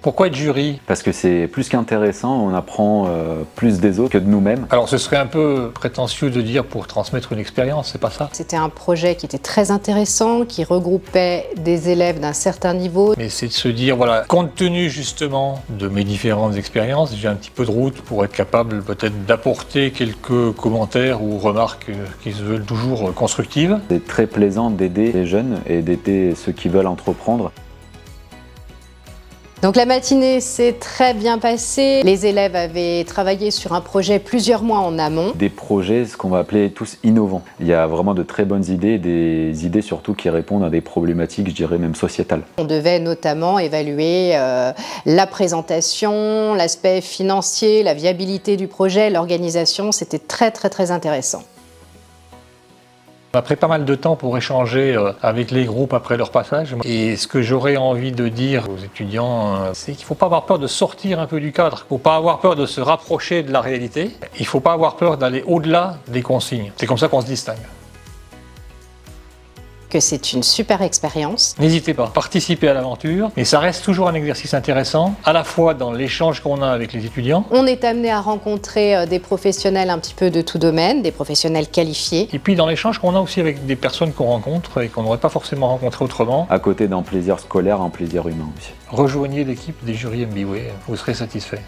Pourquoi être jury? Parce que c'est plus qu'intéressant, on apprend plus des autres que de nous-mêmes. Alors ce serait un peu prétentieux de dire pour transmettre une expérience, c'est pas ça. C'était un projet qui était très intéressant, qui regroupait des élèves d'un certain niveau. Mais c'est de se dire, voilà, compte tenu justement de mes différentes expériences, j'ai un petit peu de route pour être capable peut-être d'apporter quelques commentaires ou remarques qui se veulent toujours constructives. C'est très plaisant d'aider les jeunes et d'aider ceux qui veulent entreprendre. Donc la matinée s'est très bien passée. Les élèves avaient travaillé sur un projet plusieurs mois en amont. Des projets, ce qu'on va appeler tous innovants. Il y a vraiment de très bonnes idées, des idées surtout qui répondent à des problématiques, je dirais même sociétales. On devait notamment évaluer la présentation, l'aspect financier, la viabilité du projet, l'organisation. C'était très intéressant. On a pris pas mal de temps pour échanger avec les groupes après leur passage. Et ce que j'aurais envie de dire aux étudiants, c'est qu'il ne faut pas avoir peur de sortir un peu du cadre. Il ne faut pas avoir peur de se rapprocher de la réalité. Il ne faut pas avoir peur d'aller au-delà des consignes. C'est comme ça qu'on se distingue. Que c'est une super expérience. N'hésitez pas, participez à l'aventure, mais ça reste toujours un exercice intéressant, à la fois dans l'échange qu'on a avec les étudiants. On est amené à rencontrer des professionnels un petit peu de tout domaine, des professionnels qualifiés. Et puis dans l'échange qu'on a aussi avec des personnes qu'on rencontre et qu'on n'aurait pas forcément rencontrées autrement. À côté d'un plaisir scolaire, un plaisir humain aussi. Rejoignez l'équipe des jurys MBWay, vous serez satisfait.